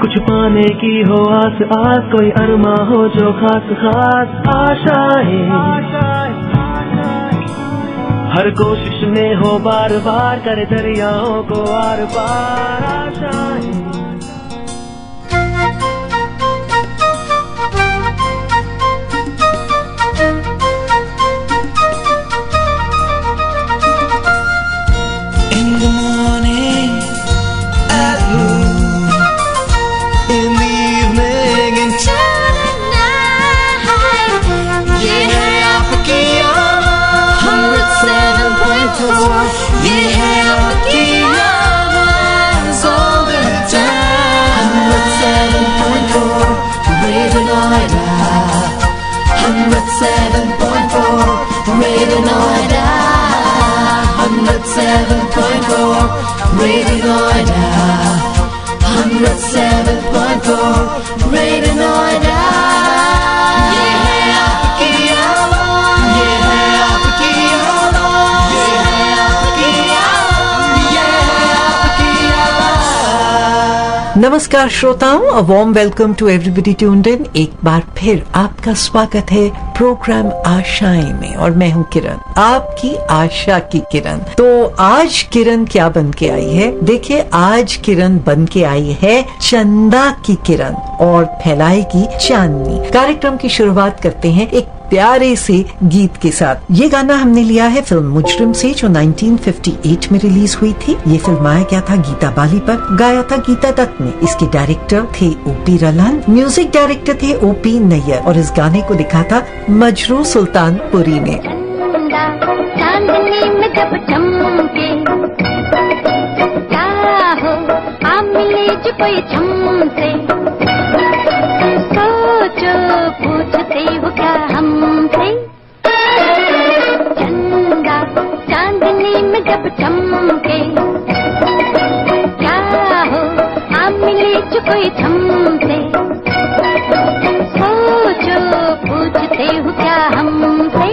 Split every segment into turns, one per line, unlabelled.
कुछ पाने की हो आस आस, कोई अरमा हो जो खास खास आशाएं, हर कोशिश में हो बार बार करे दरियाओं को आर पार आशाएं।
नमस्कार श्रोताओं, a warm welcome to everybody tuned in. एक बार फिर आपका स्वागत है प्रोग्राम आशाएं में और मैं हूं किरण, आपकी आशा की किरण। तो आज किरण क्या बन के आई है? देखिए, आज किरण बन के आई है चंदा की किरण और फैलाएगी चांदनी। कार्यक्रम की शुरुआत करते हैं एक प्यारे से गीत के साथ। ये गाना हमने लिया है फिल्म मुजरिम से, जो 1958 में रिलीज हुई थी। ये फिल्माया गया था गीता बाली पर, गाया था गीता दत्त ने। इसके डायरेक्टर थे ओपी रलन, म्यूजिक डायरेक्टर थे ओपी नैयर और इस गाने को लिखा था मजरू सुल्तानपुरी ने।
चांदनी में जब चमके क्या हो, आ मिले जो कोई चमके, सोचो पूछते हो क्या हमसे। चंदा चांदनी में जब चमके क्या हो, आ मिले जो कोई चमके, सोचो पूछते हो क्या हमसे।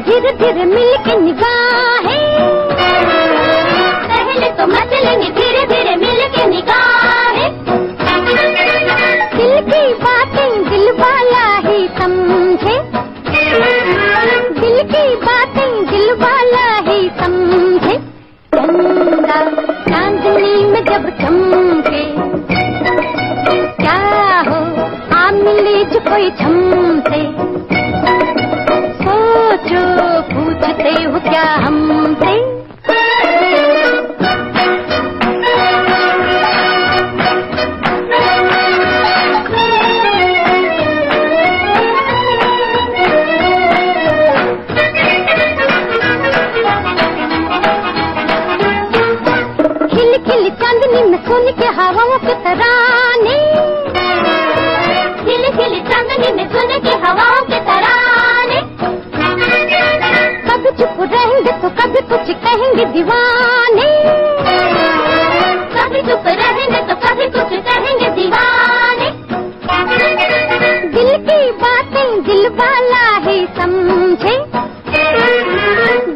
धीरे धीरे मिल के निगाहें, पहले तो मचलेंगे धीरे धीरे मिल के निगाहें। दिल की बातें दिल वाला ही समझे, दिल की बातें दिल वाला ही समझे। चंदा चांदनी में जब चमके क्या हो, आ मिले जो कोई चमके, सोचो पूछते हो क्या हमसे। खिल खिल चांदनी में सोने के हवाओं के तराने, खिल खिल चांदनी में सोने के हवाओं के तराने। कभी चुप रहेंगे तो कभी कुछ कहेंगे दीवाने, कभी चुप रहेंगे तो कभी कुछ कहेंगे दीवाने। दिल की बातें दिल वाला ही समझे,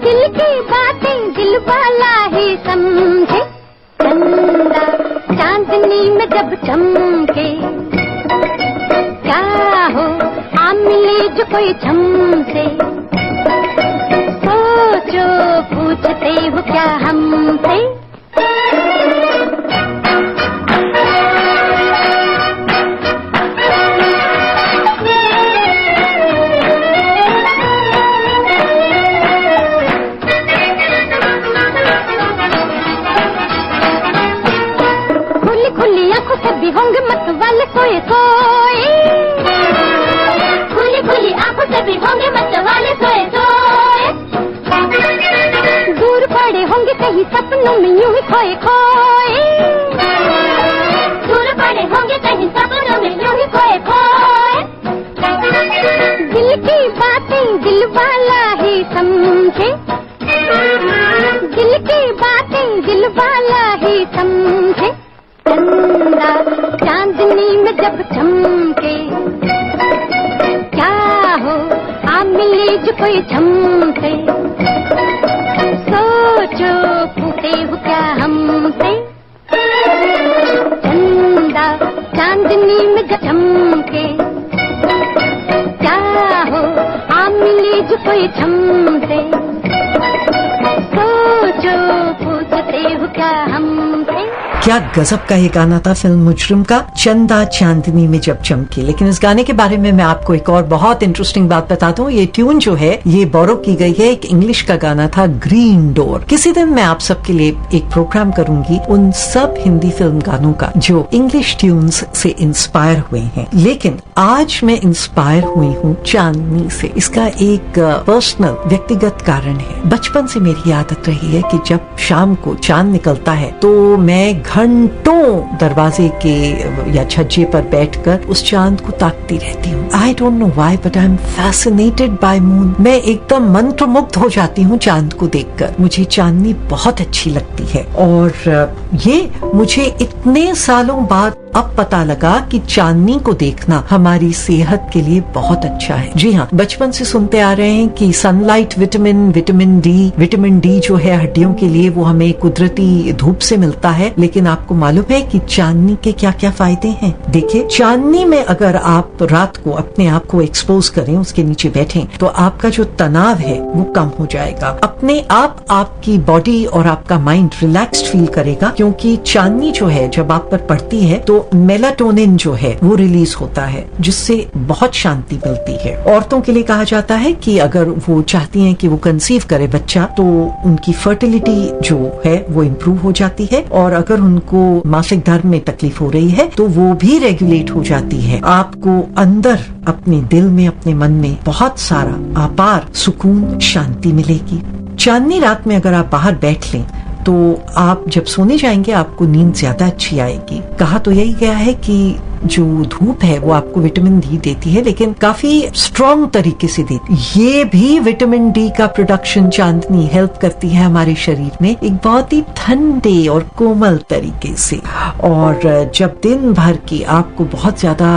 दिल की बातें दिल वाला ही समझे। चंदा चांदनी में जब चमके क्या हो, आ मिले जो कोई चमके, सोचो पूछते हो क्या हमसे। खुली खुली आंखों से भी होंगे मत वाले सोए सोए, खुली खुली आंखों से भी होंगे मत वाले सोए सोए। दूर पड़े होंगे कहीं सपनों में यूं ही खोए खोए, दूर पड़े होंगे कहीं सपनों में यूं ही खोए खोए। दिल की बातें दिल वाला ही समझे, दिल की बातें दिल वाला ही चांदनी में जब चमके, क्या हो आ मिली जो कोई झमके, सोचो फूटे हो क्या हमसे, चंदा चांदनी में जब चमके, क्या हो आ मिली जो कोई झमके, सोचो पूछते हो क्या हमसे।
क्या गजब का ये गाना था फिल्म मुजरिम का, चंदा चांदनी में जब चमके। लेकिन इस गाने के बारे में मैं आपको एक और बहुत इंटरेस्टिंग बात बताता हूँ। ये ट्यून जो है ये बोरो की गई है, एक इंग्लिश का गाना था ग्रीन डोर। किसी दिन मैं आप सबके लिए एक प्रोग्राम करूंगी उन सब हिंदी फिल्म गानों का जो इंग्लिश ट्यून्स से इंस्पायर हुए हैं। लेकिन आज मैं इंस्पायर हुई हूँ चांदनी से। इसका एक पर्सनल व्यक्तिगत कारण है। बचपन से मेरी आदत रही है कि जब शाम को चांद निकलता है तो मैं घंटों दरवाजे के या छज्जे पर बैठकर उस चांद को ताकती रहती हूँ। I don't know why but I am fascinated by moon. मैं एकदम मंत्रमुग्ध हो जाती हूँ चांद को देखकर। मुझे चांदनी बहुत अच्छी लगती है और ये मुझे इतने सालों बाद अब पता लगा कि चांदनी को देखना हमारी सेहत के लिए बहुत अच्छा है। जी हाँ, बचपन से सुनते आ रहे हैं कि सनलाइट विटामिन डी जो है हड्डियों के लिए वो हमें कुदरती धूप से मिलता है। लेकिन आपको मालूम है कि चांदनी के क्या क्या फायदे हैं? देखिए, चांदनी में अगर आप रात को अपने आप को एक्सपोज करें, उसके नीचे बैठें, तो आपका जो तनाव है वो कम हो जाएगा। अपने आप आपकी बॉडी और आपका माइंड रिलैक्स्ड फील करेगा, क्योंकि चांदनी जो है जब आप पर पड़ती है तो मेलाटोनिन जो है वो रिलीज होता है, जिससे बहुत शांति मिलती है। औरतों के लिए कहा जाता है कि अगर वो चाहती हैं कि वो कंसीव करे बच्चा तो उनकी फर्टिलिटी जो है वो इम्प्रूव हो जाती है, और अगर उनको मासिक धर्म में तकलीफ हो रही है तो वो भी रेगुलेट हो जाती है। आपको अंदर अपने दिल में, अपने मन में बहुत सारा अपार सुकून, शांति मिलेगी। चांदनी रात में अगर आप बाहर बैठ लें तो आप जब सोने जाएंगे आपको नींद ज्यादा अच्छी आएगी। कहा तो यही गया है कि जो धूप है वो आपको विटामिन डी देती है, लेकिन काफी स्ट्रॉन्ग तरीके से देती है। ये भी विटामिन डी का प्रोडक्शन चांदनी हेल्प करती है हमारे शरीर में एक बहुत ही ठंडे और कोमल तरीके से। और जब दिन भर की आपको बहुत ज्यादा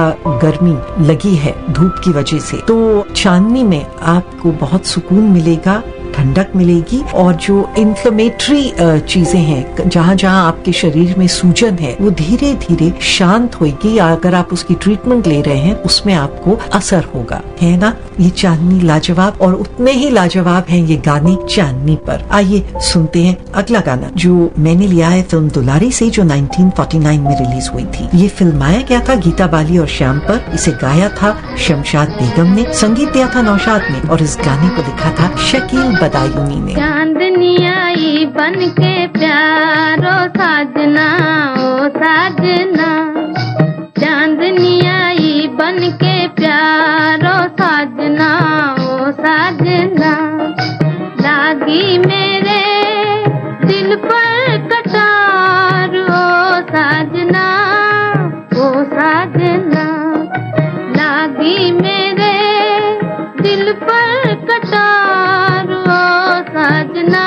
गर्मी लगी है धूप की वजह से, तो चांदनी में आपको बहुत सुकून मिलेगा, ठंडक मिलेगी, और जो इन्फ्लेमेटरी चीजें हैं, जहाँ जहाँ आपके शरीर में सूजन है, वो धीरे धीरे शांत होगी। अगर आप उसकी ट्रीटमेंट ले रहे हैं उसमें आपको असर होगा, है ना? ये चांदनी लाजवाब, और उतने ही लाजवाब हैं ये गाने चांदनी पर। आइए सुनते हैं अगला गाना जो मैंने लिया है फिल्म दुलारी से, जो 1949 में रिलीज हुई थी। ये फिल्माया गया था गीता बाली और श्याम पर। इसे गाया था शमशाद बेगम ने, संगीत दिया था नौशाद ने, और इस गाने को लिखा था शकील बदायूनी ने।
चांदनी आई बन के प्यारो साजना, ओ साजना, चांदनी आई बन के प्यारो साजना, ओ साजना, लागी मेरे दिल पर कटार, ओ साजना, ओ साजना, लागी मेरे दिल पर कटार, ओ साजना,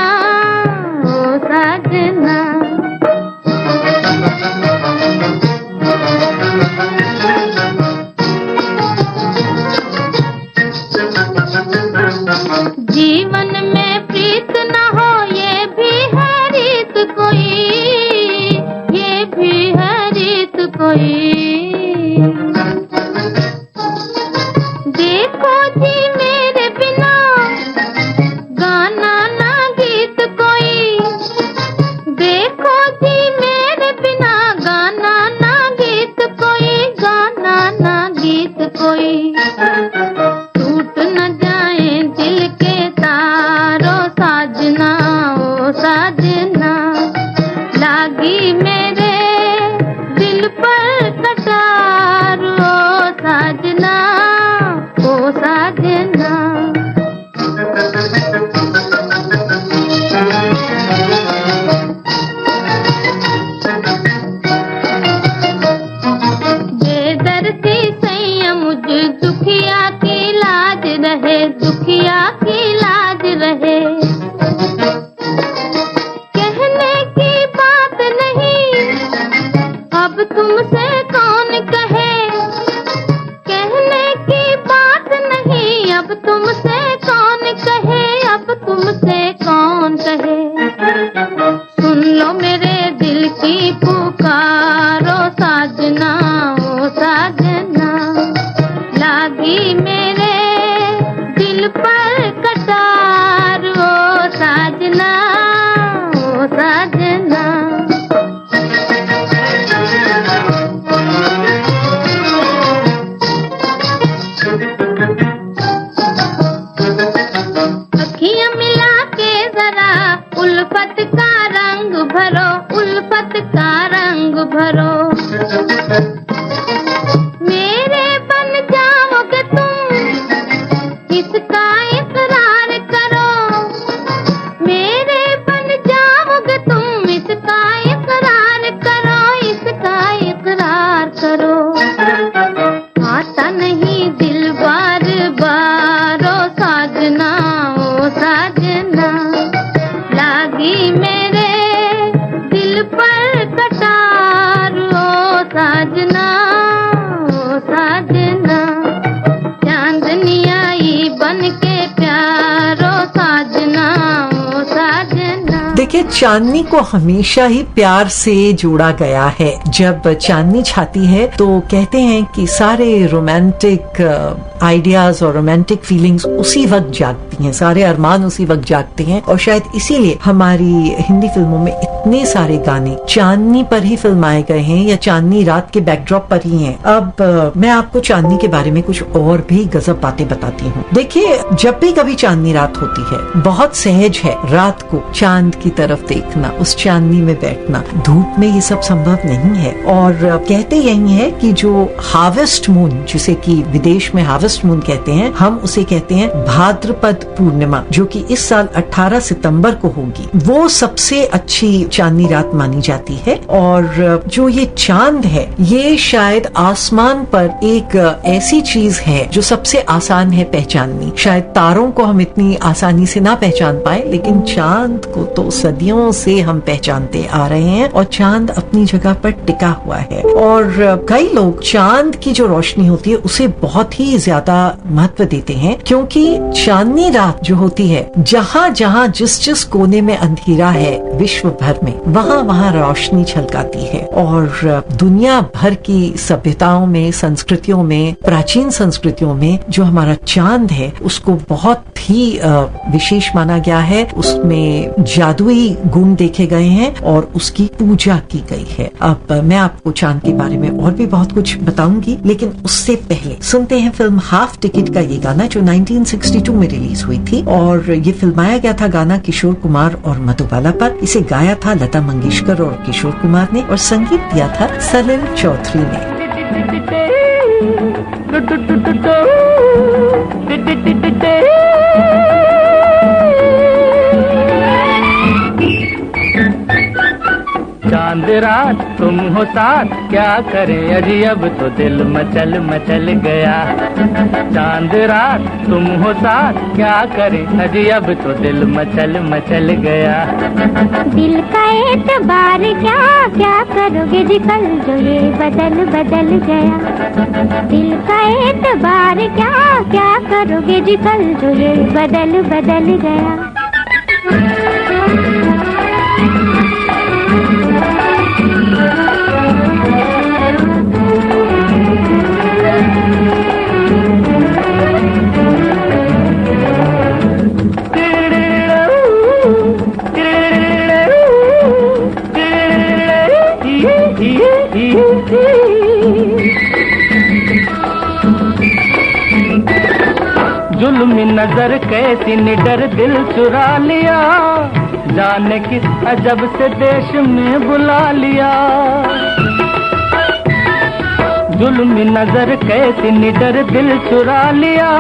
ओ साजना। जीवन में प्रीत न हो ये भी है रीत कोई, ये भी है रीत कोई। देखो जी मेरे बिना गाना ना गीत कोई, देखो जी मेरे बिना गाना ना गीत कोई, गाना ना गीत कोई। टूट न जाए दिल के तारो साजना, ओ साजना, लागी मेरे दिल पर कटार, ओ साजना, ओ साजना। बेदर्दी सैया मुझ दुखिया की लाज रहे, दुखिया की लाज रहे। कहने की बात नहीं साजना। अखियां मिला के जरा उल्फत का रंग भरो, उल्फत का रंग भरो। मेरे बन जाओगे तुम, इसका इकरार करो। मेरे बन जाओगे तुम, इसका इकरार करो, इसका इकरार करो। आता नहीं दिल बार बार ओ साजना, ओ साजना। लागी मेरे दिल पर कटार ओ साजना, ओ साजना। चांदनी आई बन के प्यार ओ साजना, ओ साजना।
देखिए, चांदनी को हमेशा ही प्यार से जोड़ा गया है। जब चांदनी छाती है तो कहते हैं कि सारे रोमांटिक आइडियाज और रोमांटिक फीलिंग्स उसी वक्त जागती हैं, सारे अरमान उसी वक्त जागते हैं। और शायद इसीलिए हमारी हिंदी फिल्मों में इतने सारे गाने चांदनी पर ही फिल्माए गए हैं या चांदनी रात के बैकड्रॉप पर ही हैं। अब मैं आपको चांदनी के बारे में कुछ और भी गजब बातें बताती हूँ। देखिए, जब भी कभी चांदनी रात होती है, बहुत सहज है रात को चांद की तरफ देखना, उस चांदनी में बैठना। धूप में ये सब संभव नहीं है। और कहते यही है कि जो हार्वेस्ट मून, जिसे कि विदेश में हार्वेस्ट मून कहते हैं, हम उसे कहते हैं भाद्रपद पूर्णिमा, जो कि इस साल 18 सितंबर को होगी, वो सबसे अच्छी चांदनी रात मानी जाती है। और जो ये चांद है, ये शायद आसमान पर एक ऐसी चीज है जो सबसे आसान है पहचाननी। शायद तारों को हम इतनी आसानी से ना पहचान पाए, लेकिन चांद को तो सदियों से हम पहचानते आ रहे हैं और चांद अपनी जगह पर टिका हुआ है। और कई लोग चांद की जो रोशनी होती है उसे बहुत ही ज्यादा महत्व देते हैं, क्योंकि चांदनी रात जो होती है, जहाँ जहाँ जिस जिस कोने में अंधेरा है विश्व भर में, वहाँ वहाँ रोशनी छलकाती है। और दुनिया भर की सभ्यताओं में, संस्कृतियों में, प्राचीन संस्कृतियों में जो हमारा चांद है उसको बहुत ही विशेष माना गया है। उसमें जादुई गुण देखे गए हैं और उसकी पूजा की गई है। अब मैं आपको चांद के बारे में और भी बहुत कुछ बताऊंगी, लेकिन उससे पहले सुनते हैं फिल्म हाफ टिकट का ये गाना, जो 1962 में रिलीज हुई थी। और ये फिल्माया गया था गाना किशोर कुमार और मधुबाला पर। इसे गाया था लता मंगेशकर और किशोर कुमार ने, और संगीत दिया था सलिल चौधरी ने।
चांद रात तुम हो साथ, क्या करें अजी अब तो दिल मचल मचल गया। चांद रात तुम हो साथ, क्या करें अजी अब तो दिल मचल मचल गया।
दिल का एतबार क्या, क्या करोगे जी कल जो ये बदल बदल गया। दिल का एतबार क्या, क्या करोगे जी कल जो ये बदल बदल गया।
जुल्मी नजर कैसी निडर दिल चुरा लिया, जाने किस अजब से देश में बुला लिया। जुल्मी नजर कैसी निडर दिल चुरा लिया,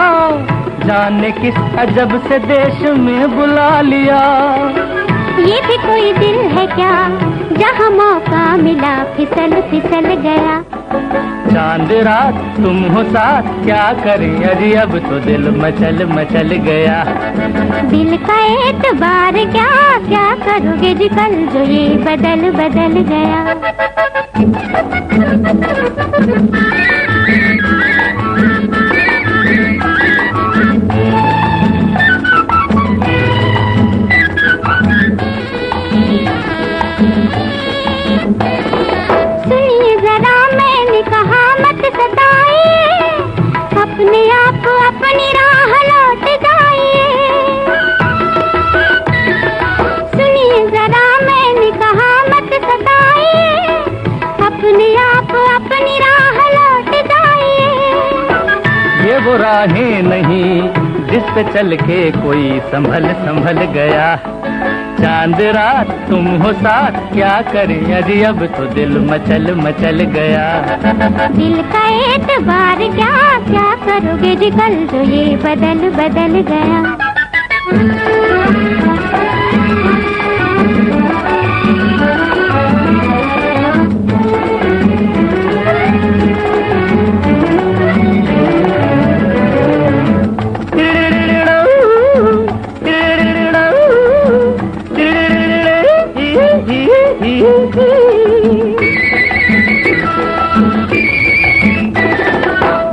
जाने किस अजब से देश में बुला लिया।
ये भी कोई दिल है क्या, जहाँ मौका मिला फिसल फिसल गया।
चांद रात तुम हो साथ, क्या करें अजी अब तो दिल मचल मचल गया।
दिल का एतबार क्या, क्या करोगे जी कल जो ये बदल बदल गया। सुनिए जरा मैंने कहा मत सताइए, अपने आप अपनी राह लौट जाइए। सुनिए जरा मैंने
राहें नहीं जिस पे चल के कोई संभल संभल गया। चांद रात तुम हो साथ क्या करें अजी अब तो दिल मचल मचल गया।
दिल का एतबार क्या क्या करोगे जी कल जो ये बदल बदल गया।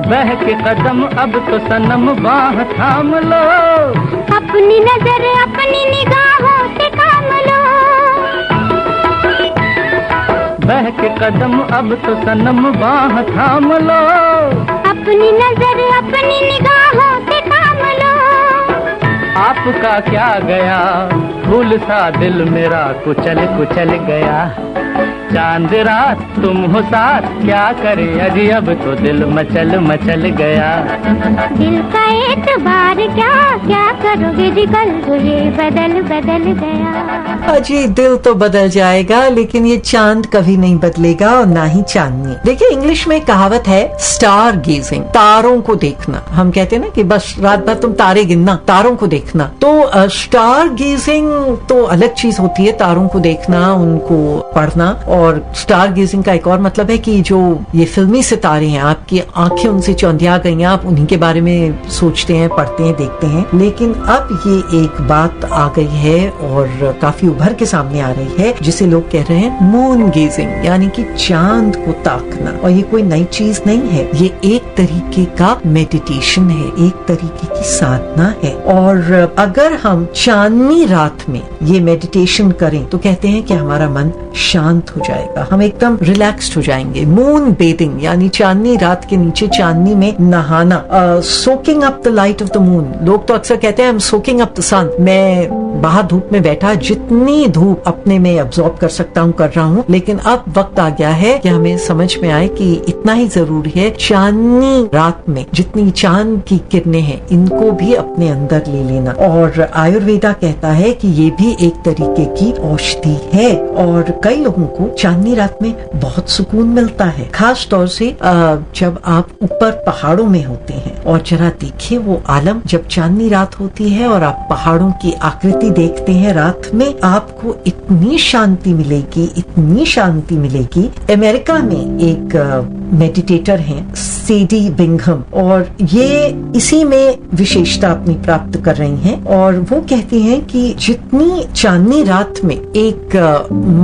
बह के कदम अब तो सनम बाह थाम लो।
अपनी नजर अपनी निगाहों से काम लो।
बह के कदम अब तो सनम बाह थाम लो।
अपनी नजर अपनी निगाहों से काम लो।
आपका क्या गया फूल सा दिल मेरा कुचल कुचल गया। चांद रात तुम हो साथ क्या करे अजी अब तो दिल मचल मचल गया।
दिल का एतबार क्या क्या करोगे जी कल जो ये बदल बदल गया।
अजी दिल तो बदल जाएगा लेकिन ये चांद कभी नहीं बदलेगा और ना ही चांदनी। देखिए इंग्लिश में कहावत है स्टार गेजिंग, तारों को देखना। हम कहते हैं ना कि बस रात भर तुम तारे गिनना, तारों को देखना। तो स्टार गेजिंग तो अलग चीज होती है, तारों को देखना, उनको पढ़ना। और स्टार गेजिंग का एक और मतलब है कि जो ये फिल्मी सितारे हैं, आपकी आंखें उनसे चौंधिया गई हैं, आप उन्हीं के बारे में सोचते हैं, पढ़ते हैं, देखते हैं। लेकिन अब ये एक बात आ गई है और काफी उभर के सामने आ रही है जिसे लोग कह रहे हैं मून गेजिंग, यानी कि चांद को ताकना। और ये कोई नई चीज नहीं है, ये एक तरीके का मेडिटेशन है, एक तरीके की साधना है। और अगर हम चांदनी रात में ये मेडिटेशन करें तो कहते हैं कि हमारा मन शांत हो जाएगा, हम एकदम रिलैक्स्ड हो जाएंगे। मून बेदिंग यानी चांदनी रात के नीचे चांदनी में नहाना, soaking up the light of the moon. लोग तो अक्सर कहते हैं I am soaking up the sun, मैं बाहर धूप में बैठा जितनी धूप अपने में अब्सॉर्ब कर सकता हूँ कर रहा हूँ। लेकिन अब वक्त आ गया है कि हमें समझ में आए कि इतना ही जरूरी है चांदनी रात में जितनी चांद की किरणें हैं इनको भी अपने अंदर ले लेना। और आयुर्वेदा कहता है कि ये भी एक तरीके की औषधि है और कई लोगों को चांदनी रात में बहुत सुकून मिलता है, खास तौर से जब आप ऊपर पहाड़ों में होते हैं। और जरा देखिए वो आलम जब चांदनी रात होती है और आप पहाड़ों की आकृति देखते हैं रात में, आपको इतनी शांति मिलेगी, इतनी शांति मिलेगी। अमेरिका में एक मेडिटेटर हैं सेडी बिंघम और ये इसी में विशेषता अपनी प्राप्त कर रही हैं। और वो कहती हैं कि जितनी चांदनी रात में एक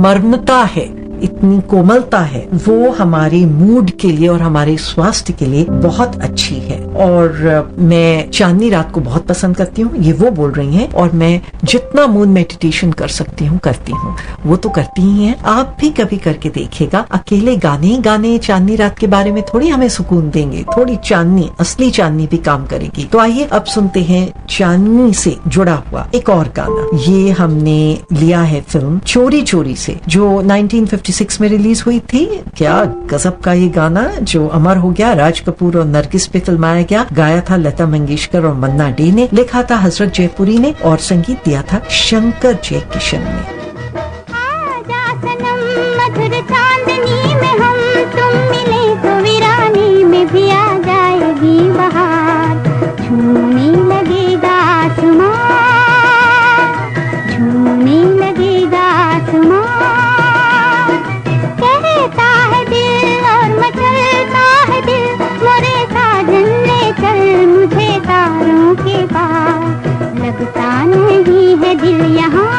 मर्मता है, इतनी कोमलता है, वो हमारे मूड के लिए और हमारे स्वास्थ्य के लिए बहुत अच्छी है। और मैं चांदनी रात को बहुत पसंद करती हूँ, ये वो बोल रही हैं। और मैं जितना मून मेडिटेशन कर सकती हूँ करती हूँ, वो तो करती ही हैं। आप भी कभी करके देखिएगा। अकेले गाने ही गाने चांदनी रात के बारे में थोड़ी हमें सुकून देंगे, थोड़ी चांदनी, असली चांदनी भी काम करेगी। तो आइए अब सुनते हैं चांदनी से जुड़ा हुआ एक और गाना। ये हमने लिया है फिल्म चोरी चोरी से, जो 1956 में रिलीज हुई थी। क्या गजब का ये गाना जो अमर हो गया, राज कपूर और नरगिस पे फिल्माया गया। गाया था लता मंगेशकर और मन्ना डे ने, लिखा था हजरत जयपुरी ने और संगीत दिया था शंकर जयकिशन ने।
आजा सनम मधुर चांदनी में हम तुम मिले तो वीरानी में भी आ जाएगी बहार। झूमने लगेगा आसमां, झूमने लगेगा आसमां। कहता है दिल और मचलता है दिल, मोरे साजन ले चल मुझे तारों के पार। लगता नहीं है दिल यहाँ,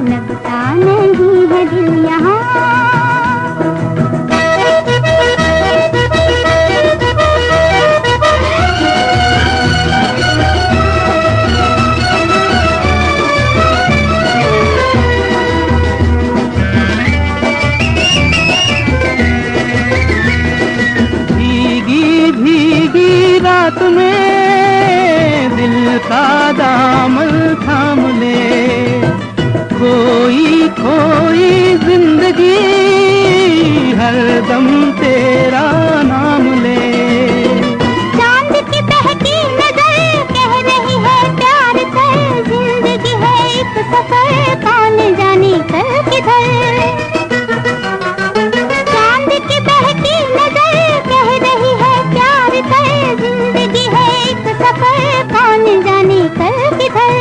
लगता नहीं है दिल यहाँ।
भीगी भीगी रात में दिल का दामन थाम ले, खोई खोई जिंदगी हर दम तेरा नाम ले।
किधर। चांद की बहकी नजर कह रही है प्यार कर, जिंदगी है एक सफर, कौन जाने कल किधर।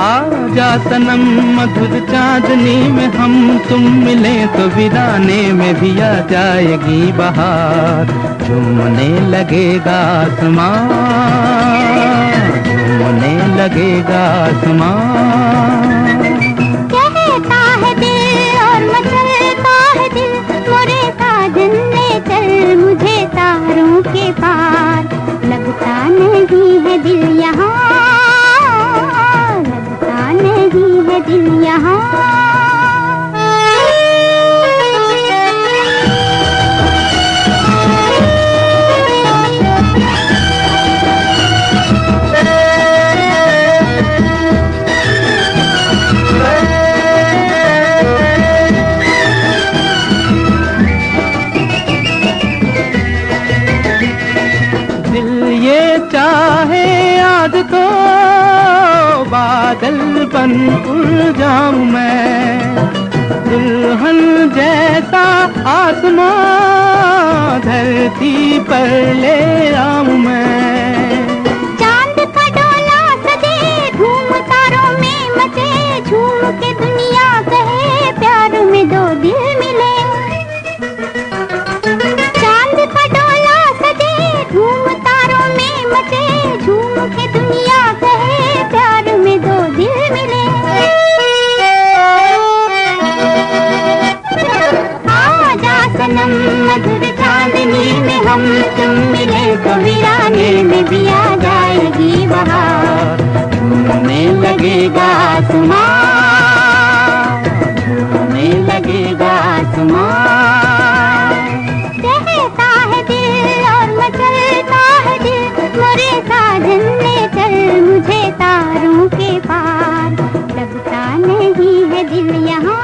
आजा सनम मधुर चांदनी में हम तुम मिले तो वीराने में भी आ जाएगी बहार। झूमने लगेगा आसमां, झूमने लगेगा आसमां।
कहता है दिल और मचलता है दिल, मोरे साजन ले चल मुझे तारों के पार। लगता नहीं है दिल यहाँ, नहीं है दिल यहाँ।
दिल ये चाहे आज तो बादल बन उड़ जाऊं मैं, दुल्हन जैसा आसमां धरती पर ले आऊं मैं।
चांद का डोला सजे धूम तारों में मचे, झूम के दुनिया कहे प्यार में दो दिल मिले। चांद का डोला सजे धूम तारों में मचे, झूम के दुनिया कहे प्यार में दो दिल मिले। आजा सनम मधुर चांदनी में हम तुम मिले तो वीराने में भी आ जाएगी बहार।
झूमने लगेगा आसमां, झूमने लगेगा आसमां।
कहता है दिल और मचलता है दिल, मोरे साजन ले चल मुझे तारों के पार। लगता नहीं है दिल यहाँ,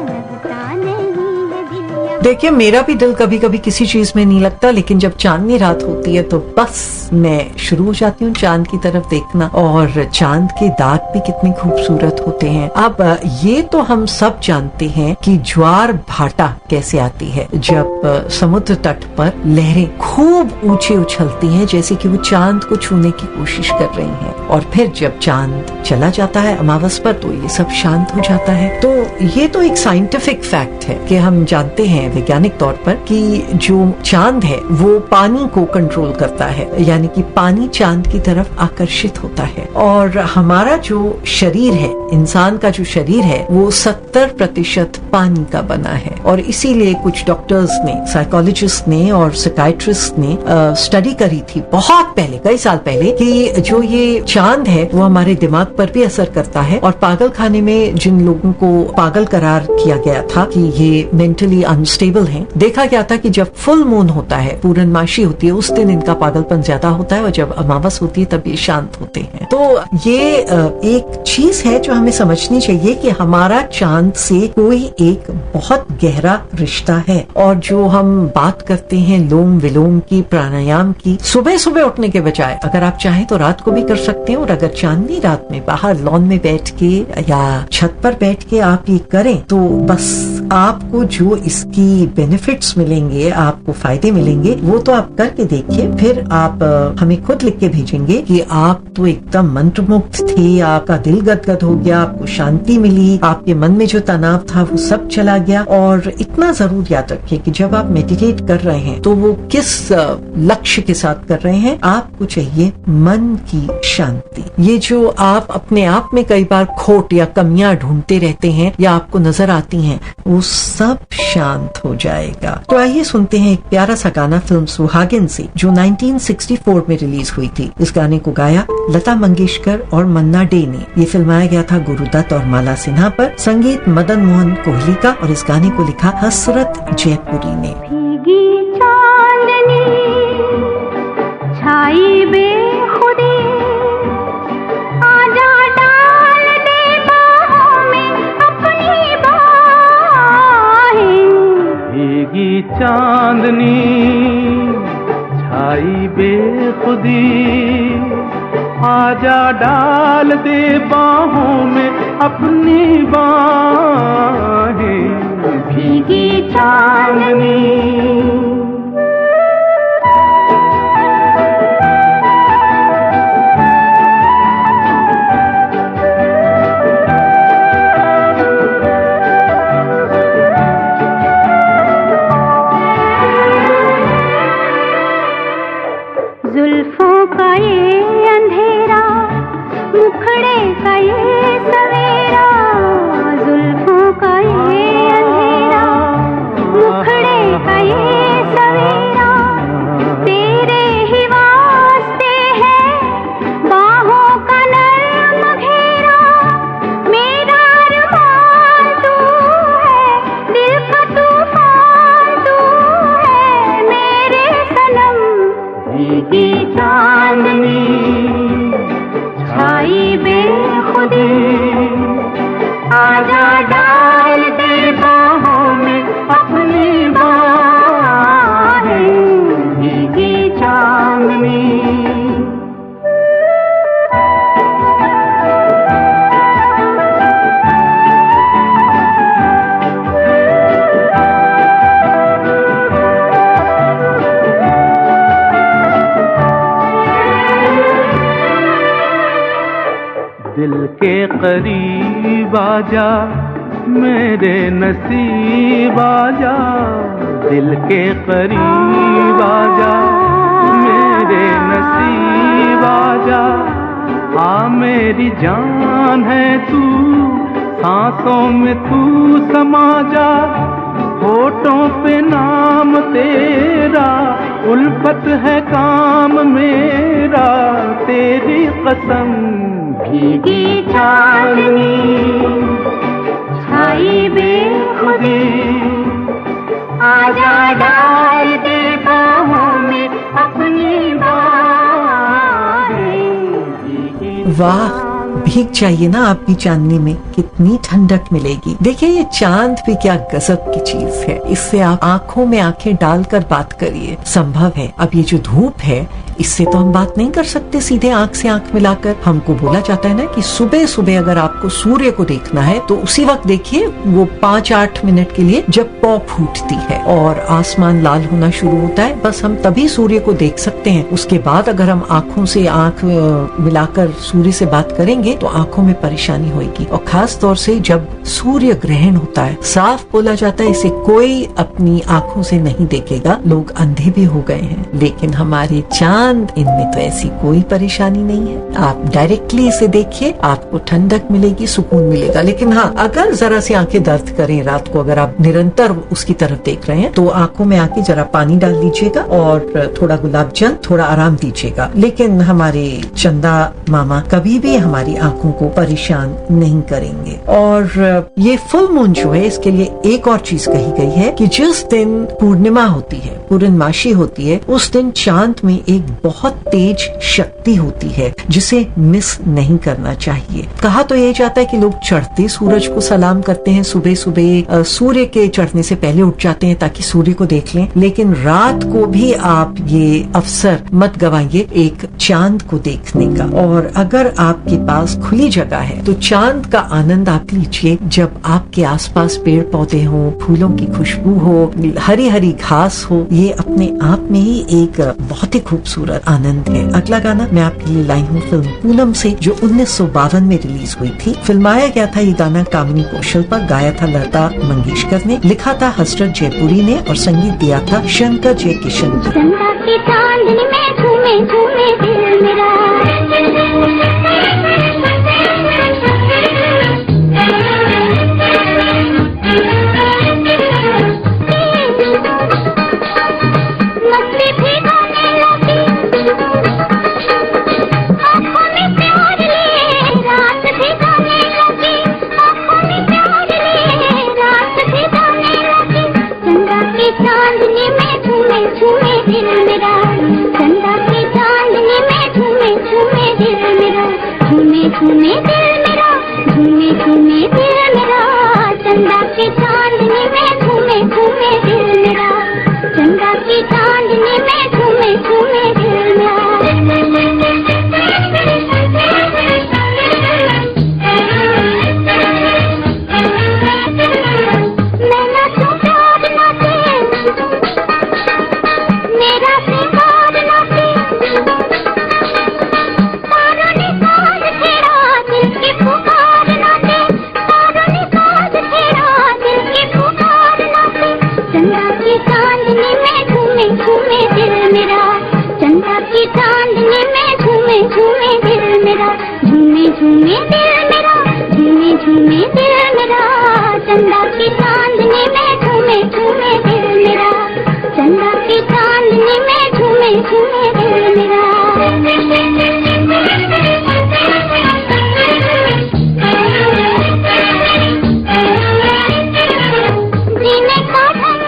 लगता नहीं है दिल यहाँ।
देखिए, मेरा भी दिल कभी कभी किसी चीज में नहीं लगता, लेकिन जब चांदनी रात होती है तो बस मैं शुरू हो जाती हूँ चांद की तरफ देखना। और चांद के दाग भी कितने खूबसूरत होते हैं। अब ये तो हम सब जानते हैं कि ज्वार भाटा कैसे आती है, जब समुद्र तट पर लहरें खूब ऊंचे उछलती हैं, जैसे कि वो चांद को छूने की कोशिश कर रही हैं। और फिर जब चांद चला जाता है अमावस पर तो ये सब शांत हो जाता है। तो ये तो एक साइंटिफिक फैक्ट है कि हम जानते हैं वैज्ञानिक तौर पर कि जो चांद है वो पानी को कंट्रोल करता है, यानी कि पानी चांद की तरफ आकर्षित होता है। और हमारा जो शरीर है, इंसान का जो शरीर है, वो 70% पानी का बना है। और इसीलिए कुछ डॉक्टर्स ने, साइकोलॉजिस्ट ने और साइकियाट्रिस्ट ने स्टडी करी थी बहुत पहले, कई साल पहले, कि जो ये चांद है वो हमारे दिमाग पर भी असर करता है। और पागल खाने में जिन लोगों को पागल करार किया गया था कि ये मेंटली अनस्टेबल हैं, देखा गया था कि जब फुल मून होता है, पूर्णमासी होती है, उस दिन इनका पागलपन ज्यादा होता है, और जब अमावस होती है तब ये शांत होते हैं। तो ये एक चीज है जो हमें समझनी चाहिए कि हमारा चांद से कोई एक बहुत गहरा रिश्ता है। और जो हम बात करते हैं लोम विलोम की, प्राणायाम की, सुबह सुबह उठने के बजाय अगर आप चाहें तो रात को भी कर सकते हैं। और अगर चांदनी रात में बाहर लॉन में बैठ के या छत पर बैठ के आप ये करें तो बस आपको जो इसकी बेनिफिट्स मिलेंगे, आपको फायदे मिलेंगे, वो तो आप करके देखिए। फिर आप हमें खुद लिख के भेजेंगे कि आप तो एकदम मंत्रमुग्ध थे, आपका दिल गदगद हो गया, आपको शांति मिली, आपके मन में जो तनाव था वो सब चला गया। और इतना जरूर याद रखिए कि जब आप मेडिटेट कर रहे हैं तो वो किस लक्ष्य के साथ कर रहे हैं। आपको चाहिए मन की शांति। ये जो आप अपने आप में कई बार खोट या कमियां ढूंढते रहते हैं या आपको नजर आती हैं, वो सब शांत हो जाएगा। तो आइए सुनते हैं एक प्यारा सा गाना फिल्म सुहागिन से, जो 1964 में रिलीज हुई थी। इस गाने को गाया लता मंगेशकर और मन्ना डे ने। ये फिल्माया गया था गुरुदत्त और माला सिन्हा पर। संगीत मदन मोहन कोहली का, और इस गाने को लिखा हसरत जयपुरी ने।
भीगी चांदनी छाई बेखुदी, आजा डाल दे बाहों में अपनी बाहें।
भीगी चांदनी छाई बेखुदी,
आजा डाल दे बाहों में अपनी बाहें, भीगी चांदनी।
जुल्फों का ये अंधेरा, मुखड़े का ये सवेरा, जुल्फों का ये अंधेरा, मुखड़े का ये सवेरा, तेरे ही वास्ते है बाहों का नर्म घेरा, मेरा अरमान तू है, दिल का तूफान तू है, मेरे सनम।
भीगी चांदनी
छाई बेखुदी,
आजा डाल दे बाहों में अपनी बाहें, भीगी चांदनी। दिल के करीब आजा मेरे नसीब आजा, दिल के करीब आजा मेरे नसीब आजा, आ मेरी जान है तू, सांसों में तू समा जा, होठों पे नाम तेरा, उल्फत है काम मेरा, तेरी कसम। भीगी चांदनी
छाई बेखुदी,
आजा डाल दे बाहों में अपनी बाहें।
वाह, भीग जाइए ना आप भी चांदनी में, कितनी ठंडक मिलेगी। देखिए ये चांद भी क्या गजब की चीज है, इससे आप आंखों में आंखें डालकर बात करिए, संभव है। अब ये जो धूप है इससे तो हम बात नहीं कर सकते सीधे आंख से आंख मिलाकर। हमको बोला जाता है ना कि सुबह सुबह अगर आपको सूर्य को देखना है तो उसी वक्त देखिए, वो 5-8 मिनट के लिए जब पौ फूटती है और आसमान लाल होना शुरू होता है, बस हम तभी सूर्य को देख सकते हैं। उसके बाद अगर हम आंखों से आंख मिलाकर सूर्य से बात करेंगे तो आंखों में परेशानी होगी। और खास तौर से जब सूर्य ग्रहण होता है, साफ बोला जाता है इसे कोई अपनी आंखों से नहीं देखेगा, लोग अंधे भी हो गए हैं। लेकिन हमारे चांद, इनमें तो ऐसी कोई परेशानी नहीं है। आप डायरेक्टली इसे देखिए, आपको ठंडक मिलेगी, सुकून मिलेगा। लेकिन हाँ, अगर जरा सी आंखें दर्द करें रात को, अगर आप निरंतर उसकी तरफ देख रहे हैं, तो आंखों में आके जरा पानी डाल दीजिएगा और थोड़ा गुलाब जल, थोड़ा आराम दीजिएगा। लेकिन हमारे चंदा मामा कभी भी हमारी आंखों को परेशान नहीं करेंगे। और ये फुल मून जो है, इसके लिए एक और चीज कही गई है कि जिस दिन पूर्णिमा होती है, पूर्णमासी होती है, उस दिन चांद में एक बहुत तेज शक्ति होती है जिसे मिस नहीं करना चाहिए। कहा तो ये जाता है कि लोग चढ़ते सूरज को सलाम करते हैं, सुबह सुबह सूर्य के चढ़ने से पहले उठ जाते हैं ताकि सूर्य को देख लें। लेकिन रात को भी आप ये अवसर मत गवाइए एक चांद को देखने का। और अगर आपके पास खुली जगह है तो चांद का आनंद आप लीजिए, जब आपके आसपास पेड़ पौधे हो, फूलों की खुशबू हो, हरी हरी घास हो। ये अपने आप में ही एक बहुत ही खूबसूरत आनंद है। अगला गाना मैं आपके लिए लाई हूँ फिल्म पूनम से, जो 1952 में रिलीज हुई थी। फिल्माया गया था ये गाना कामिनी कौशल पर, गाया था लता मंगेशकर ने, लिखा था हसरत जयपुरी ने और संगीत दिया था शंकर जयकिशन ने।
चंदा की चांदनी में झूमे झूमे दिल मेरा, मस्ती भी गाने लगी, आँखों में प्यार लिए रात भी गाने लगी, आँखों में प्यार लिए रात भी गाने लगी। चंदा की चांदनी में झूमे झूमे दिल मेरा, चंदा की चांदनी में झूमे झूमे दिल मेरा, झूमे झूमे दिल मेरा, झूमे झूमे दिल मेरा। चंदा की चांदनी में झूमे झूमे दिल मेरा, चंदा की चांदनी में झूमे झूमे दिल मेरा। झूमे झूमे दिल मेरा, झूमे झूमे दिल मेरा, चंदा की चांदनी में झूमे झूमे दिल मेरा, चंदा की चांदनी में झूमे झूमे दिल मेरा। जीने का ढंग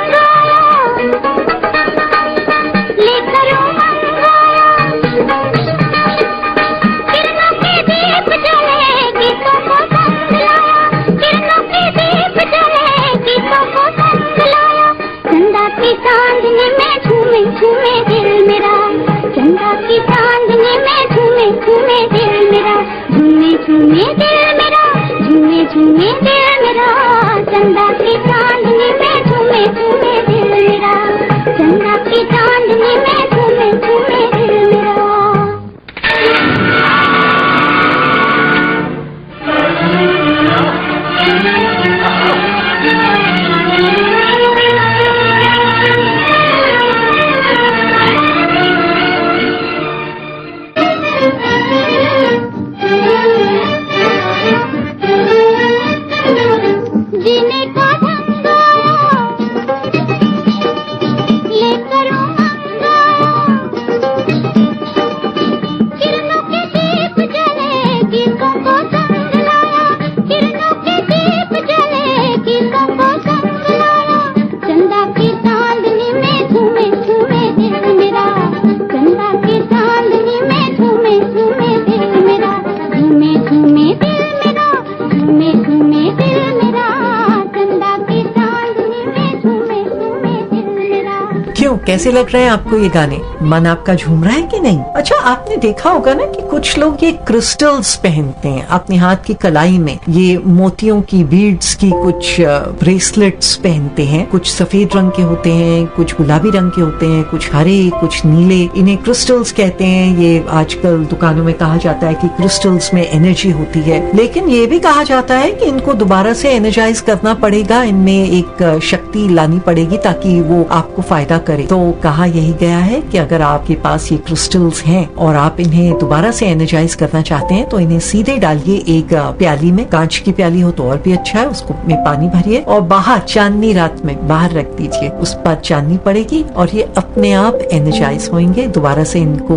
लेकर उमंग किरणों के दीप जले गीतों को संग लाया, किरणों के दीप जले गीतों को संग लाया, चंदा की चांदनी में झूमे झूमे दिल मेरा, चंदा की चांदनी में झूमे झूमे दिल मेरा, झूमे झूमे दिल मेरा, झूमे झूमे दिल मेरा, चंदा की चांदनी में झूमे झूमे दिल मेरा, चंदा की चांदनी में झूमे झूमे दिल मेरा। जीने का ढंग लेकर उमंग किरणों के दीप जले गीतों को संग लाया, किरणों के दीप जले गीतों को संग लाया, चंदा की चांदनी में झूमे झूमे दिल मेरा, चंदा की चांदनी में झूमे झूमे दिल मेरा, झूमे झूमे दिल मेरा, झूमे झूमे दिल मेरा, चंदा की चांदनी में झूमे झूमे दिल मेरा।
क्यों, कैसे लग रहे हैं आपको ये गाने? मन आपका झूम रहा है कि नहीं? अच्छा, आपने देखा होगा ना कि कुछ लोग ये क्रिस्टल्स पहनते हैं अपने हाथ की कलाई में, ये मोतियों की बीड्स की कुछ ब्रेसलेट्स पहनते हैं, कुछ सफेद रंग के होते हैं, कुछ गुलाबी रंग के होते हैं, कुछ हरे, कुछ नीले, इन्हें क्रिस्टल्स कहते हैं। ये आजकल दुकानों में कहा जाता है कि क्रिस्टल्स में एनर्जी होती है, लेकिन ये भी कहा जाता है कि इनको दोबारा से एनर्जाइज करना पड़ेगा, इनमें एक शक्ति लानी पड़ेगी ताकि वो आपको फायदा करे। तो कहा यही गया है कि अगर आपके पास ये क्रिस्टल्स हैं और आप इन्हें दोबारा से एनर्जाइज करना चाहते हैं तो इन्हें सीधे डालिए एक प्याली में, कांच की प्याली हो तो और भी अच्छा है, उसको में पानी भरिए और बाहर चांदनी रात में बाहर रख दीजिए, उस पर चांदनी पड़ेगी और ये अपने आप एनर्जाइज होंगे। दोबारा से इनको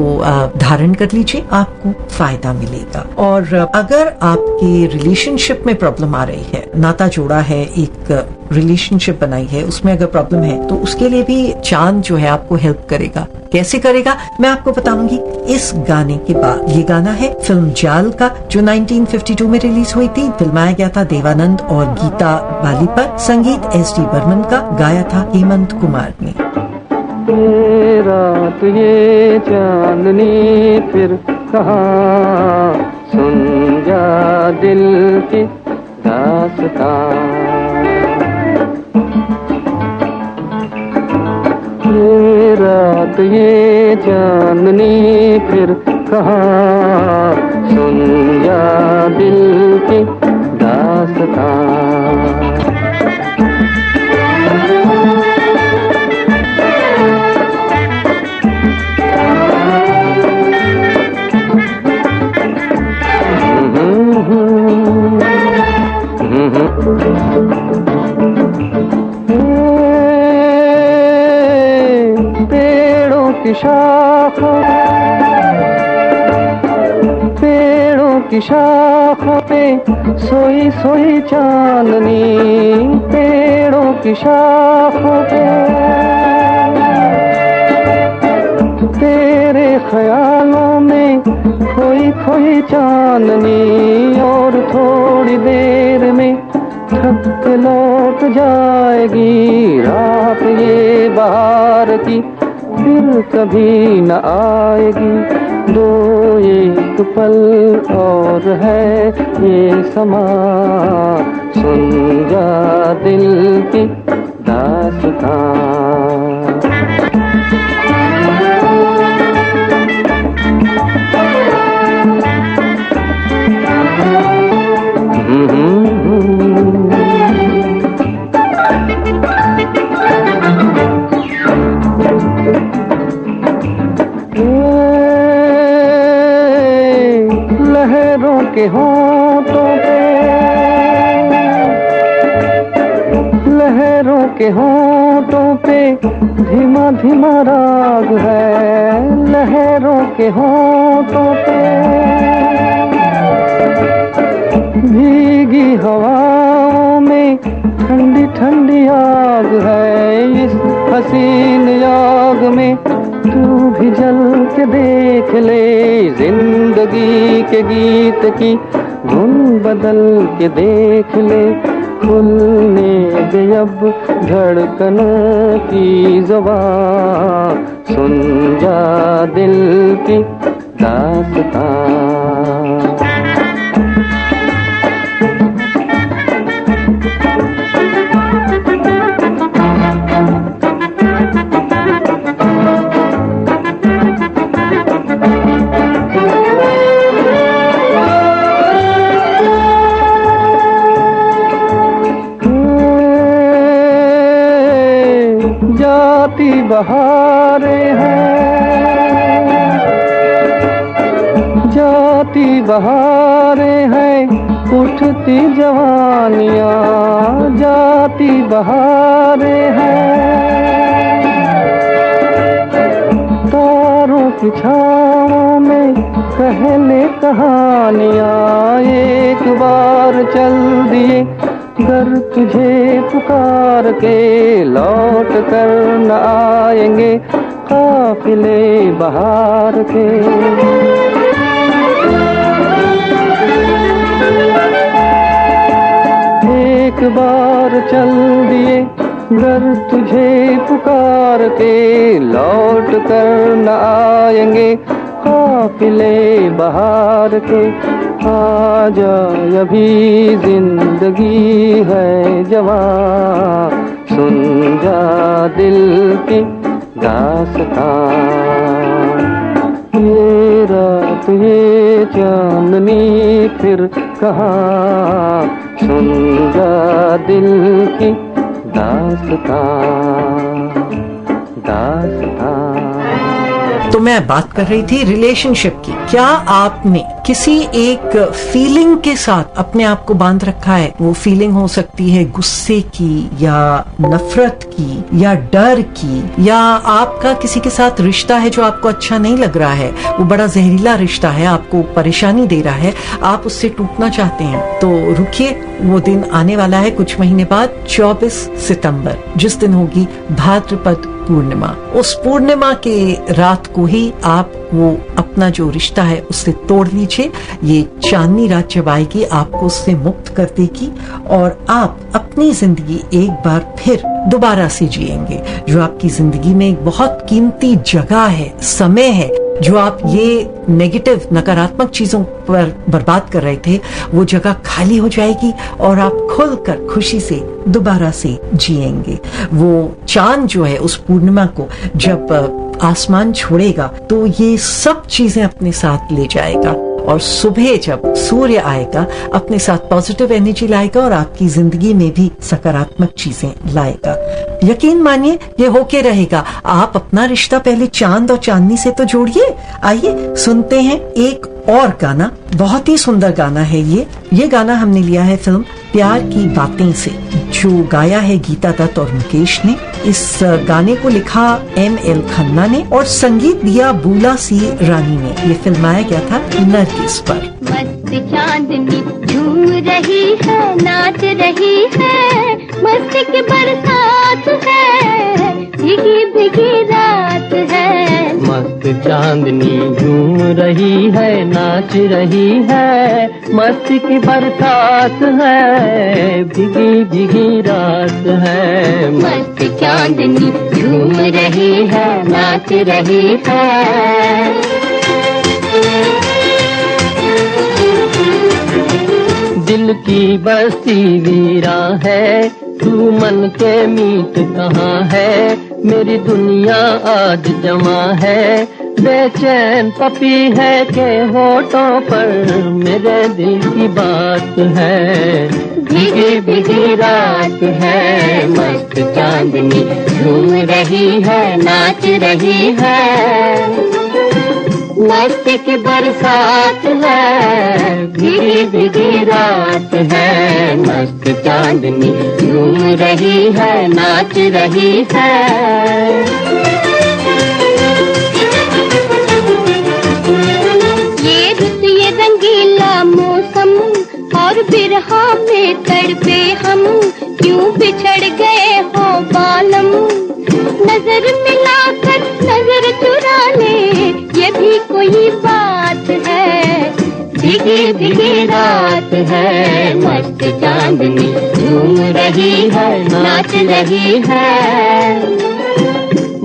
धारण कर लीजिए, आपको फायदा मिलेगा। और अगर आपके रिलेशनशिप में प्रॉब्लम आ रही है, नाता जोड़ा है, एक रिलेशनशिप बनाई है, उसमें अगर प्रॉब्लम है तो उसके लिए भी चांद जो है आपको हेल्प करेगा। कैसे करेगा मैं आपको बताऊंगी इस गाने के बाद। ये गाना है फिल्म जाल का, जो 1952 में रिलीज हुई थी। फिल्माया गया था देवानंद और गीता बाली पर, संगीत एस डी बर्मन का, गाया था हेमंत कुमार ने।
ये रात ये चांदनी फिर कहाँ, सुन जा दिल की दास्तां। ये रात ये चांदनी फिर कहाँ, सुन जा दिल की दास्तां। पेड़ों की शाखों, पेड़ों की शाखों पे सोई सोई चांदनी, पेड़ों की शाखों पे तेरे ख्यालों में खोई खोई चांदनी, और थोड़ी देर में थक लौट जाएगी रात ये बहार की, फिर कभी न आएगी। दो एक पल और है ये समा, सुन जा दिल की दास्तां। लहरों के होंठों पे, लहरों के होंठों पे धीमा धीमा राग है, लहरों के होंठों पे भीगी हवाओं में ठंडी ठंडी आग है। इस हसीन आग में तू भी जल के देख ले, जिंदगी के गीत की धुन बदल के देख ले। खुलने दे अब धड़कनों की ज़ुबान, सुन जा दिल की दास्तां। जाती बहारें हैं, जाती बहारें हैं, उठती जवानियाँ, जाती बहारें हैं। तारों की छाँवों में कहले कहानियाँ, एक बार चल दिए घर तुझे पुकार के, लौट कर न आएंगे काफिले बहार के। एक बार चल दिए घर तुझे पुकार के, लौट कर न आएंगे काफिले बहार के। आजा अभी जिंदगी है जवां, सुन जा दिल की दास्तां। ये रात ये चांदनी फिर कहाँ, सुन जा दिल की दास्तां, दास्तां।
तो मैं बात कर रही थी रिलेशनशिप की। क्या आपने किसी एक फीलिंग के साथ अपने आप को बांध रखा है? वो फीलिंग हो सकती है गुस्से की या नफरत की या डर की, या आपका किसी के साथ रिश्ता है जो आपको अच्छा नहीं लग रहा है, वो बड़ा जहरीला रिश्ता है, आपको परेशानी दे रहा है, आप उससे टूटना चाहते हैं। तो रुकिए, वो दिन आने वाला है कुछ महीने बाद, 24 सितंबर, जिस दिन होगी भाद्रपद पूर्णिमा। उस पूर्णिमा के रात को ही आप वो अपना जो रिश्ता है उससे तोड़ लीजिए। ये चांदनी रात जब आएगी आपको उससे मुक्त कर देगी और आप अपनी जिंदगी एक बार फिर दोबारा से जिएंगे। जो आपकी जिंदगी में एक बहुत कीमती जगह है, समय है, जो आप ये नेगेटिव नकारात्मक चीजों पर बर्बाद कर रहे थे, वो जगह खाली हो जाएगी और आप खुलकर खुशी से दोबारा से जिएंगे। वो चांद जो है उस पूर्णिमा को जब आसमान छोड़ेगा तो ये सब चीजें अपने साथ ले जाएगा और सुबह जब सूर्य आएगा अपने साथ पॉजिटिव एनर्जी लाएगा और आपकी जिंदगी में भी सकारात्मक चीजें लाएगा। यकीन मानिए ये होके रहेगा। आप अपना रिश्ता पहले चांद और चांदनी से तो जोड़िए। आइए सुनते हैं एक और गाना, बहुत ही सुंदर गाना है ये गाना हमने लिया है फिल्म प्यार की बातें से, जो गाया है गीता दत्त और मुकेश ने। इस गाने को लिखा M.L. खन्ना ने और संगीत दिया बूला सी रानी ने। ये फिल्माया गया था नरगिस पर।
मस्त चांदनी झूम रही है, नाच रही है, मस्ती की बरसात है, भीगी भीगी रात है।
मस्त चांदनी झूम रही है, नाच रही है, मस्ती की बरसात है, भीगी भीगी रात है।
मस्त चांदनी झूम रही है, नाच रही है।
दिल की बस्ती वीरा है, तू मन के मीत कहाँ है, मेरी दुनिया आज जमा है, बेचैन पपी है के होठों पर मेरे दिल की बात है।
भीगी भीगी रात है, मस्त चांदनी झूम रही है, नाच रही है। मस्त की बरसात है, भीगी भीगी रात है, मस्त चांदनी झूम रही है, नाच रही है। ये रुत ये रंगीला मौसम और बिरहा में तड़पे हम, क्यों बिछड़ गए हो बालम। नजर मिलाकर नजर चुरा ले, ये भी कोई बात है। भीगी भीगी रात है, मस्त चांदनी झूम रही है, नाच रही है।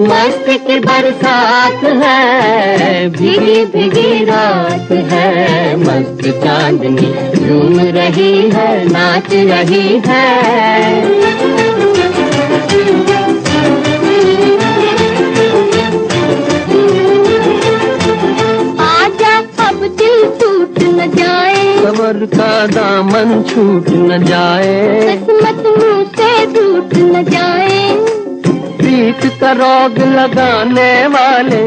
मस्त की बरसात है, भीगी भीगी रात है, मस्त चांदनी झूम रही है, नाच रही है।
सबर का दामन छूट न जाए,
किस्मत मुँह से टूट न जाए।
प्रीत का रोग लगाने वाले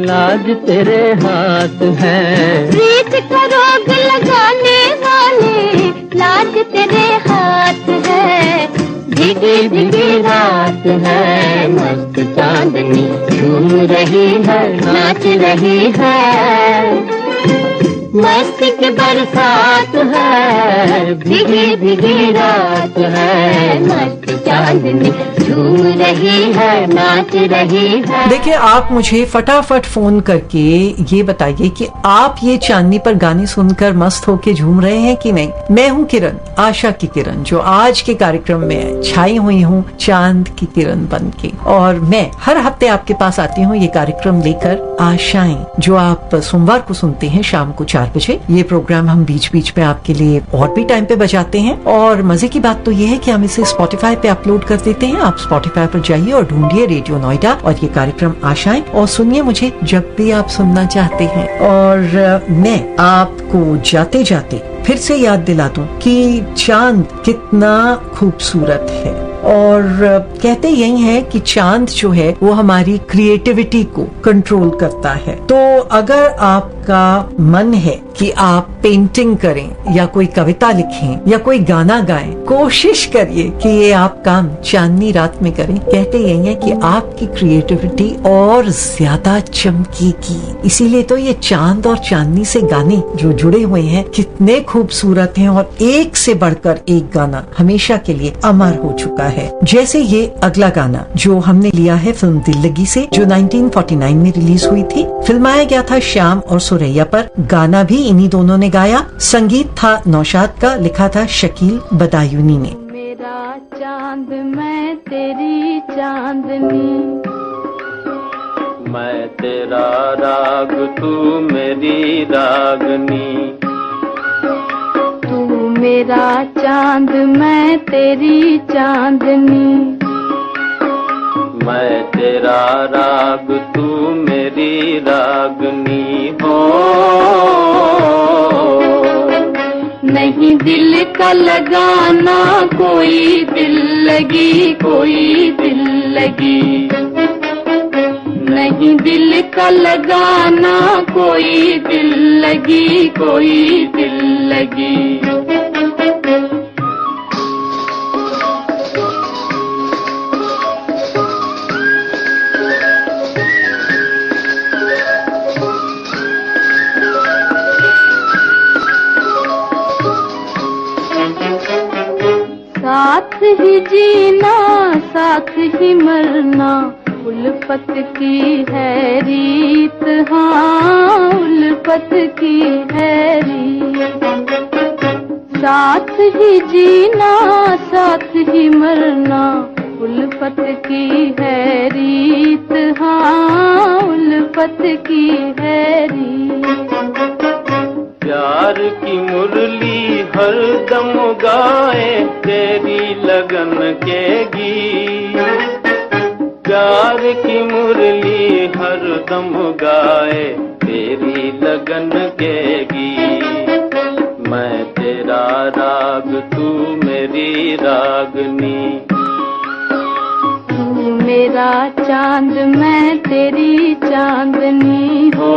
लाज तेरे हाथ है।
प्रीत का रोग लगाने वाले लाज तेरे हाथ है। भीगी भीगी रात है, मस्त चांदनी झूम रही है, नाच रही है। मस्ती की बरसात है, भीगी भीगी रात है, मस्त चांदनी झूम रही है, नाच रही है।
देखिए, आप मुझे फटाफट फोन करके ये बताइए कि आप ये चांदनी पर गाने सुनकर मस्त होके झूम रहे हैं कि नहीं। मैं हूँ किरण, आशा की किरण, जो आज के कार्यक्रम में छाई हुई हूँ चांद की किरण बन के। और मैं हर हफ्ते आपके पास आती हूँ ये कार्यक्रम लेकर, आशाएं, जो आप सोमवार को सुनते हैं शाम को 4 बजे। ये प्रोग्राम हम बीच बीच में आपके लिए और भी टाइम पे बजाते हैं। और मजे की बात तो ये है कि हम इसे स्पॉटिफाई पे अपलोड कर देते हैं। आप स्पॉटिफाई पर जाइए और ढूंढिए रेडियो नोएडा और ये कार्यक्रम आशाएं, और सुनिए मुझे जब भी आप सुनना चाहते हैं। और मैं आपको जाते जाते फिर से याद दिला दूं कि चांद कितना खूबसूरत है। और कहते यही है कि चांद जो है वो हमारी क्रिएटिविटी को कंट्रोल करता है। तो अगर आपका मन है कि आप पेंटिंग करें या कोई कविता लिखें या कोई गाना गाएं, कोशिश करिए कि ये आप काम चांदनी रात में करें। कहते यही है कि आपकी क्रिएटिविटी और ज्यादा चमकेगी। इसीलिए तो ये चांद और चांदनी से गाने जो जुड़े हुए हैं कितने खूबसूरत हैं, और एक से बढ़कर एक गाना हमेशा के लिए अमर हो चुका है। जैसे ये अगला गाना जो हमने लिया है फिल्म दिल लगी से, जो 1949 में रिलीज हुई थी। फिल्माया गया था श्याम और सुरैया पर। गाना भी इन्हीं दोनों ने गाया। संगीत था नौशाद का, लिखा था शकील बदायूनी ने।
मेरा चांद मैं तेरी चांदनी,
मैं तेरा राग तू मेरी रागनी।
तू मेरा चांद मैं तेरी चांदनी,
मैं तेरा राग तू मेरी रागनी हो।
नहीं दिल का लगाना कोई दिल लगी, कोई दिल लगी। नहीं दिल का लगाना कोई दिल लगी, कोई दिल लगी। साथ ही जीना साथ ही मरना उल्फत की है रीत, हाँ उल्फत की है रीत। साथ ही जीना साथ ही मरना उल्फत की है रीत, हाँ उल्फत की है रीत।
प्यार की मुरली हर दम गाए तेरी लगन के गीत। प्यार की मुरली हर दम गाए तेरी लगन के गीत। मैं तेरा राग तू मेरी रागनी।
तू मेरा चांद मैं तेरी चांदनी हो।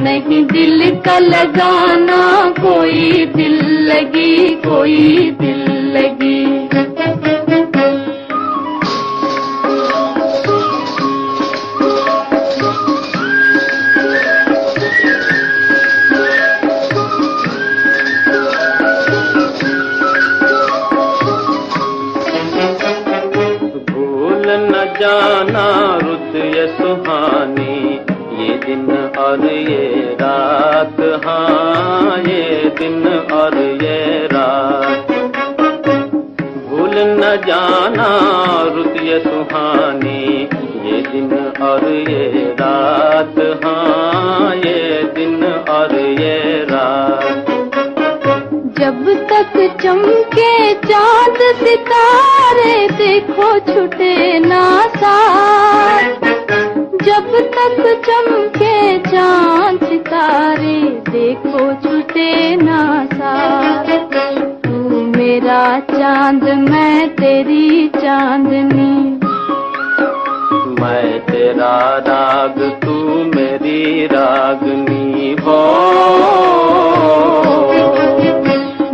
नहीं दिल का लगाना, कोई दिल लगी, कोई दिल लगी।
जाना रुत ये सुहानी, ये दिन और ये रात, हाँ ये दिन और ये रात। भूल न जाना रुत ये सुहानी, ये दिन और ये रात, हाँ ये दिन और ये रात।
जब तक चमके चांद सितारे, देखो छूटे ना साथ। जब तक चमके चांद सितारे, देखो छूटे ना साथ। तू मेरा चांद, मैं तेरी चांदनी,
मैं तेरा राग, तू मेरी रागनी हो।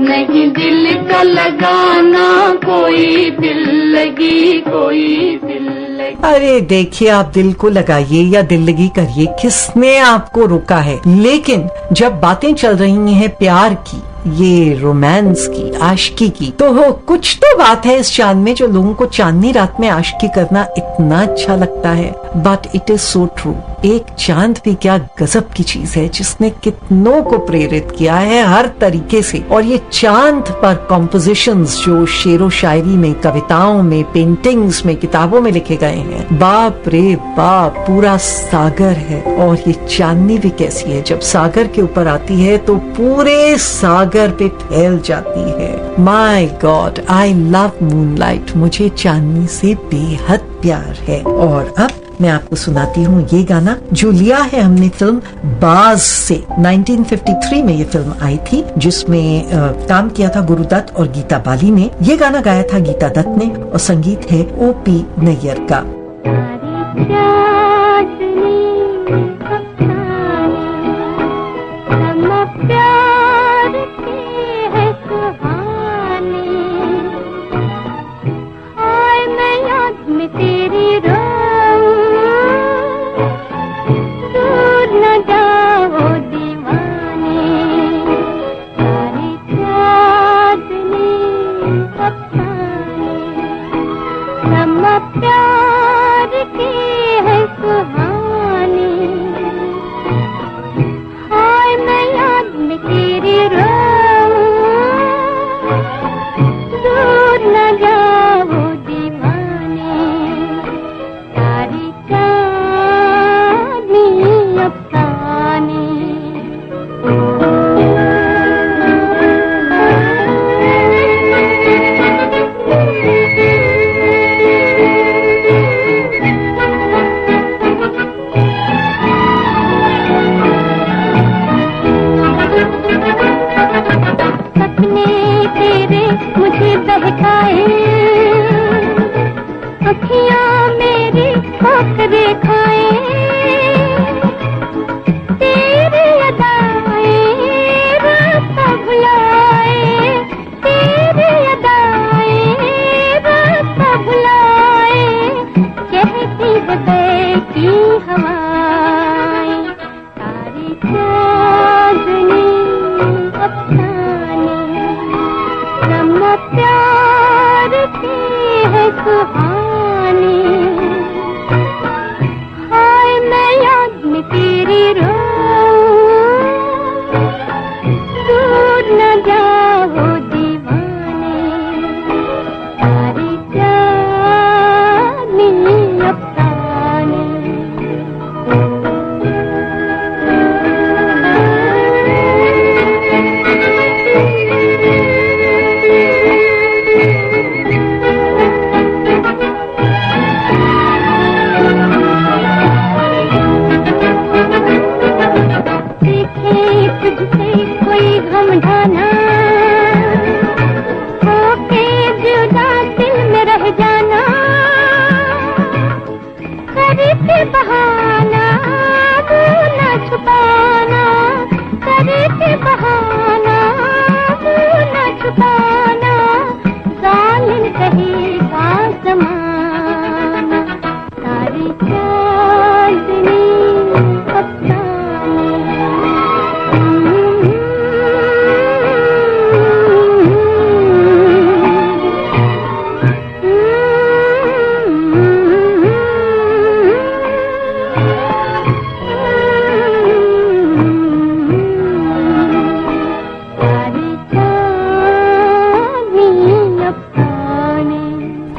नहीं दिल का लगाना, कोई दिल लगी, कोई दिल लगी।
अरे देखिए, आप दिल को लगाइए या दिल लगी करिए, किसने आपको रोका है? लेकिन जब बातें चल रही हैं प्यार की, ये रोमांस की, आशिकी की, तो हो कुछ तो बात है इस चांद में जो लोगों को चांदनी रात में आशिकी करना इतना अच्छा लगता है। But it is so true. एक चांद भी क्या गजब की चीज है, जिसने कितनों को प्रेरित किया है हर तरीके से। और ये चांद पर कॉम्पोजिशंस जो शेरो शायरी में, कविताओं में, पेंटिंग्स में, किताबों में लिखे गए हैं, बाप रे बाप, पूरा सागर है। और ये चांदनी भी कैसी है, जब सागर के ऊपर आती है तो पूरे सागर पे फैल जाती है। My God, I love moonlight. मुझे चांदनी से बेहद प्यार है। और अब मैं आपको सुनाती हूँ ये गाना जो लिया है हमने फिल्म बाज से। 1953 में ये फिल्म आई थी, जिसमें काम किया था गुरुदत्त और गीता बाली ने। ये गाना गाया था गीता दत्त ने और संगीत है ओपी नैयर का।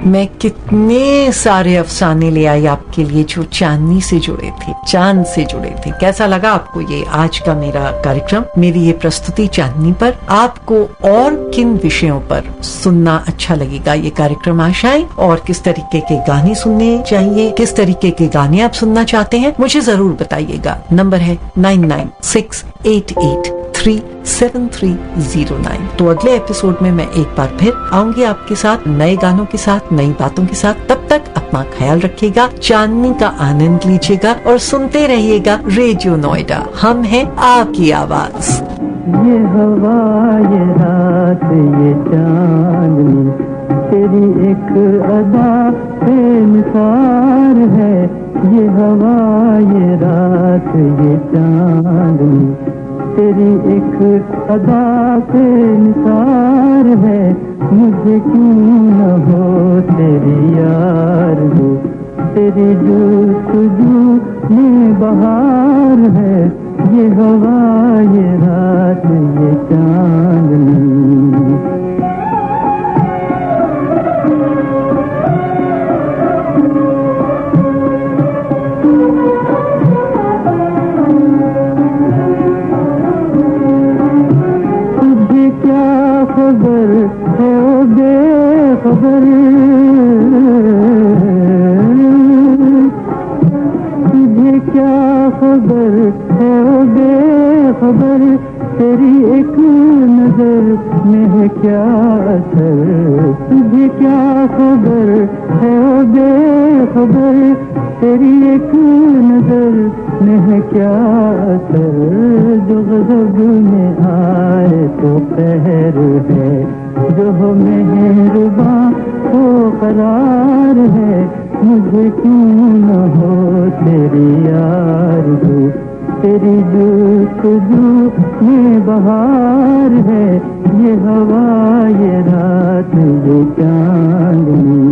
मैं कितने सारे अफसाने ले आई आपके लिए जो चांदनी से जुड़े थे, चांद से जुड़े थे। कैसा लगा आपको ये आज का मेरा कार्यक्रम, मेरी ये प्रस्तुति चांदनी पर? आपको और किन विषयों पर सुनना अच्छा लगेगा ये कार्यक्रम आशाएं, और किस तरीके के गाने सुनने चाहिए, किस तरीके के गाने आप सुनना चाहते हैं, मुझे जरूर बताइएगा। नंबर है 9968837309। तो अगले एपिसोड में मैं एक बार फिर आऊंगी आपके साथ नए गानों के साथ, नई बातों के साथ। तब तक अपना ख्याल रखिएगा, चांदनी का आनंद लीजिएगा और सुनते रहिएगा रेडियो नोएडा। हम हैं आपकी आवाज।
ये हवा, ये रात, ये चांदनी तेरी एक अदा बेमिसाल है। ये हवा, ये रात, ये चांदनी तेरी एक अदा बेमिसाल है। मुझे क्यों न हो तेरी यार हो, तेरी जुस्तजू में बहार है। ये हवा, ये रात, ये चांदनी। तुझे क्या खबर है ओ बेखबर, तुझे क्या खबर है ओ बेखबर, तेरी एक नजर में है क्या असर। तुझे क्या खबर है ओ बेखबर, तेरी एक नजर में है क्या असर। जो गज़ब में आए तो कहर है, जो हो मेहरबां तो करार है। मुझे क्यों न हो तेरी यार हो, तेरी जुस्तजू में बहार है। ये हवा, ये रात, ये चांदनी।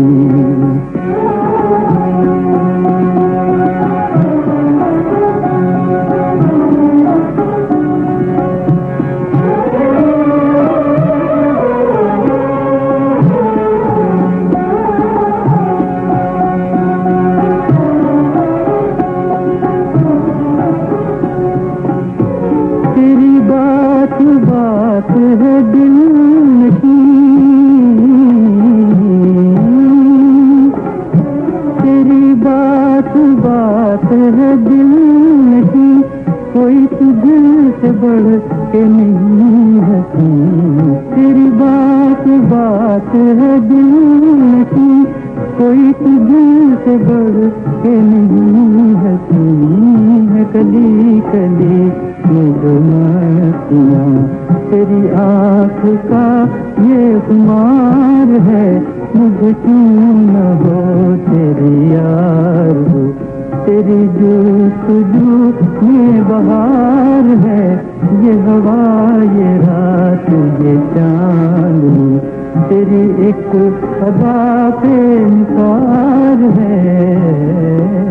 बात है दिल की, तेरी बात है दिल की, कोई तुझसे बढ़ के नहीं हंसी। तेरी बात है दिल की, कोई तुझसे बढ़ के नहीं हंसी। है कली कली में जो मस्तियाँ, तेरी आँख का ये खुमार है। मुझे क्यों न हो तेरी यार हो, तेरी जुस्तजू में बहार है। ये हवा, ये रात, ये चांदनी तेरी एक अदा पे निसार है।